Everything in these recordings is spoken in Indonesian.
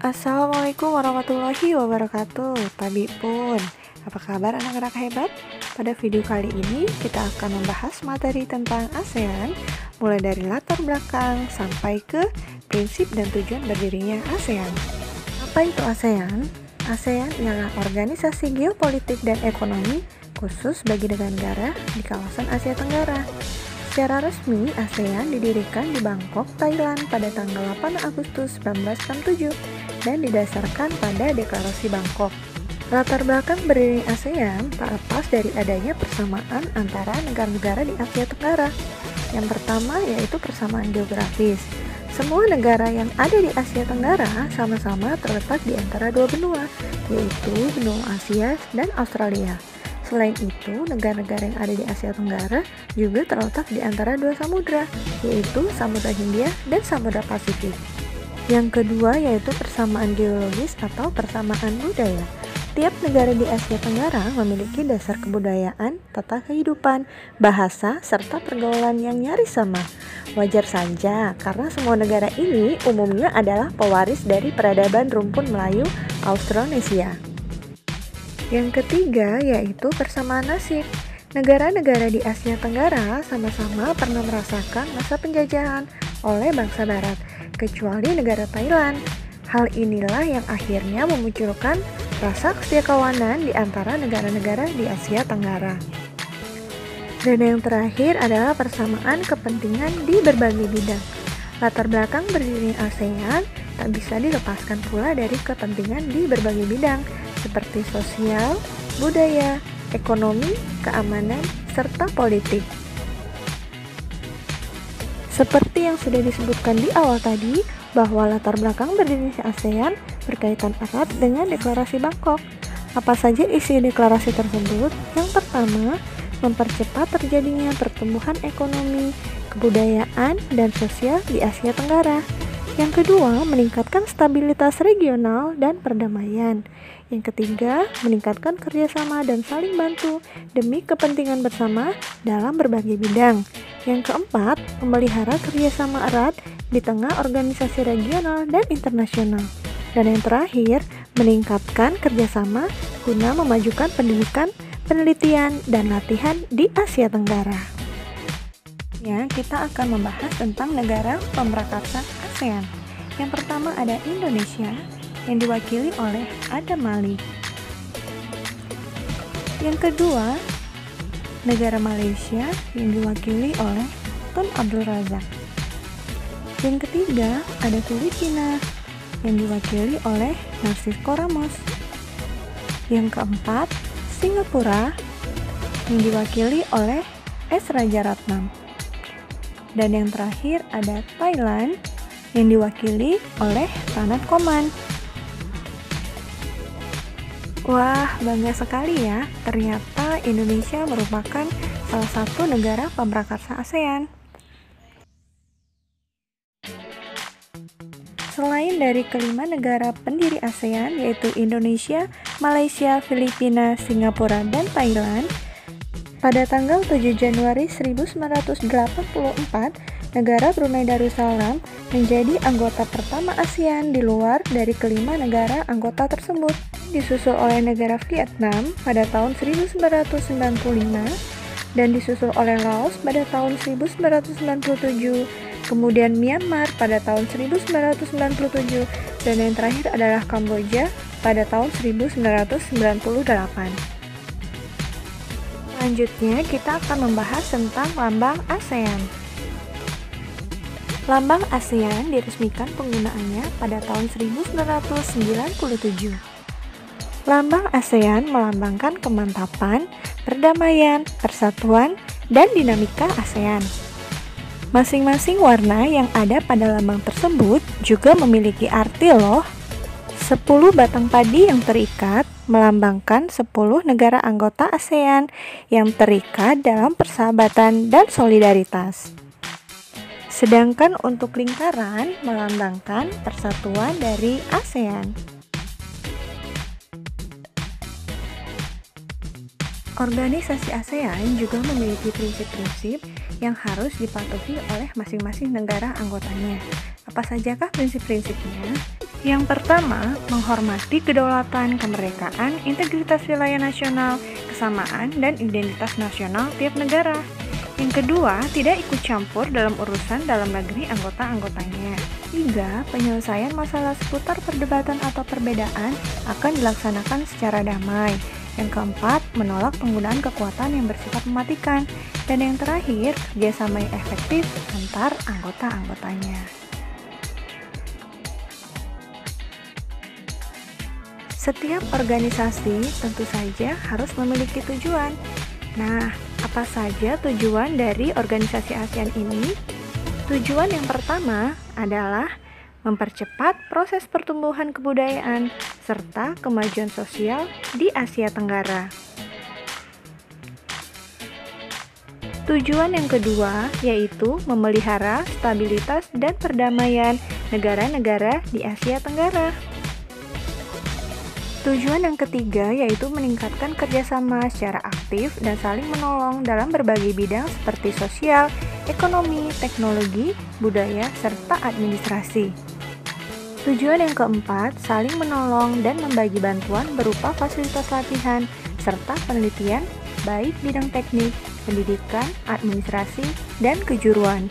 Assalamualaikum warahmatullahi wabarakatuh. Tabi pun, apa kabar anak-anak hebat? Pada video kali ini kita akan membahas materi tentang ASEAN, mulai dari latar belakang sampai ke prinsip dan tujuan berdirinya ASEAN. Apa itu ASEAN? ASEAN ialah organisasi geopolitik dan ekonomi khusus bagi negara-negara di kawasan Asia Tenggara. Secara resmi, ASEAN didirikan di Bangkok, Thailand pada tanggal 8 Agustus 1967 dan didasarkan pada Deklarasi Bangkok. Latar belakang berdiri ASEAN tak lepas dari adanya persamaan antara negara-negara di Asia Tenggara. Yang pertama yaitu persamaan geografis. Semua negara yang ada di Asia Tenggara sama-sama terletak di antara dua benua, yaitu benua Asia dan Australia. Selain itu, negara-negara yang ada di Asia Tenggara juga terletak di antara dua samudra, yaitu Samudra Hindia dan Samudra Pasifik. Yang kedua yaitu persamaan geologis atau persamaan budaya. Tiap negara di Asia Tenggara memiliki dasar kebudayaan, tata kehidupan, bahasa, serta pergaulan yang nyaris sama. Wajar saja, karena semua negara ini umumnya adalah pewaris dari peradaban rumpun Melayu Austronesia. Yang ketiga yaitu persamaan nasib. Negara-negara di Asia Tenggara sama-sama pernah merasakan masa penjajahan oleh bangsa Barat, kecuali negara Thailand. Hal inilah yang akhirnya memunculkan rasa kesetakawanan di antara negara-negara di Asia Tenggara. Dan yang terakhir adalah persamaan kepentingan di berbagai bidang. Latar belakang berdirinya ASEAN tak bisa dilepaskan pula dari kepentingan di berbagai bidang, seperti sosial, budaya, ekonomi, keamanan, serta politik. Seperti yang sudah disebutkan di awal tadi, bahwa latar belakang berdirinya ASEAN berkaitan erat dengan Deklarasi Bangkok. Apa saja isi deklarasi tersebut? Yang pertama, mempercepat terjadinya pertumbuhan ekonomi, kebudayaan, dan sosial di Asia Tenggara. Yang kedua, meningkatkan stabilitas regional dan perdamaian. Yang ketiga, meningkatkan kerjasama dan saling bantu demi kepentingan bersama dalam berbagai bidang. Yang keempat, memelihara kerjasama erat di tengah organisasi regional dan internasional. Dan yang terakhir, meningkatkan kerjasama guna memajukan pendidikan, penelitian, dan latihan di Asia Tenggara. Ya, kita akan membahas tentang negara pemrakarsa ASEAN. Yang pertama ada Indonesia yang diwakili oleh Adam Malik. Yang kedua, negara Malaysia yang diwakili oleh Tun Abdul Razak. Yang ketiga, ada Filipina yang diwakili oleh Narcisco Ramos. Yang keempat, Singapura yang diwakili oleh S. Rajaratnam. Dan yang terakhir ada Thailand yang diwakili oleh Ranat Koman. Wah, bangga sekali ya, ternyata Indonesia merupakan salah satu negara pemrakarsa ASEAN. Selain dari kelima negara pendiri ASEAN yaitu Indonesia, Malaysia, Filipina, Singapura, dan Thailand, pada tanggal 7 Januari 1984, negara Brunei Darussalam menjadi anggota pertama ASEAN di luar dari kelima negara anggota tersebut. Disusul oleh negara Vietnam pada tahun 1995 dan disusul oleh Laos pada tahun 1997, kemudian Myanmar pada tahun 1997, dan yang terakhir adalah Kamboja pada tahun 1998. Selanjutnya kita akan membahas tentang lambang ASEAN. Lambang ASEAN diresmikan penggunaannya pada tahun 1997. Lambang ASEAN melambangkan kemantapan, perdamaian, persatuan, dan dinamika ASEAN. Masing-masing warna yang ada pada lambang tersebut juga memiliki arti loh. 10 batang padi yang terikat melambangkan 10 negara anggota ASEAN yang terikat dalam persahabatan dan solidaritas. Sedangkan untuk lingkaran melambangkan persatuan dari ASEAN. Organisasi ASEAN juga memiliki prinsip-prinsip yang harus dipatuhi oleh masing-masing negara anggotanya. Apa sajakah prinsip-prinsipnya? Yang pertama, menghormati kedaulatan, kemerdekaan, integritas wilayah nasional, kesamaan, dan identitas nasional tiap negara. Yang kedua, tidak ikut campur dalam urusan dalam negeri anggota-anggotanya. Tiga, penyelesaian masalah seputar perdebatan atau perbedaan akan dilaksanakan secara damai. Yang keempat, menolak penggunaan kekuatan yang bersifat mematikan. Dan yang terakhir, kerjasama yang efektif antar anggota-anggotanya. Setiap organisasi tentu saja harus memiliki tujuan. Nah, apa saja tujuan dari organisasi ASEAN ini? Tujuan yang pertama adalah mempercepat proses pertumbuhan kebudayaan serta kemajuan sosial di Asia Tenggara. Tujuan yang kedua yaitu memelihara stabilitas dan perdamaian negara-negara di Asia Tenggara. Tujuan yang ketiga yaitu meningkatkan kerjasama secara aktif dan saling menolong dalam berbagai bidang seperti sosial, ekonomi, teknologi, budaya, serta administrasi. Tujuan yang keempat, saling menolong dan membagi bantuan berupa fasilitas latihan, serta penelitian, baik bidang teknik, pendidikan, administrasi, dan kejuruan.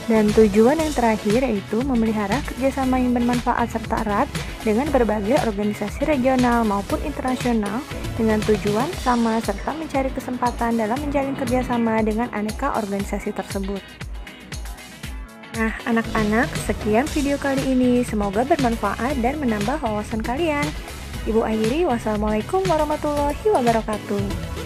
Dan tujuan yang terakhir yaitu memelihara kerjasama yang bermanfaat serta erat dengan berbagai organisasi regional maupun internasional dengan tujuan sama serta mencari kesempatan dalam menjalin kerjasama dengan aneka organisasi tersebut. Nah, anak-anak, sekian video kali ini. Semoga bermanfaat dan menambah wawasan kalian. Ibu akhiri, wassalamualaikum warahmatullahi wabarakatuh.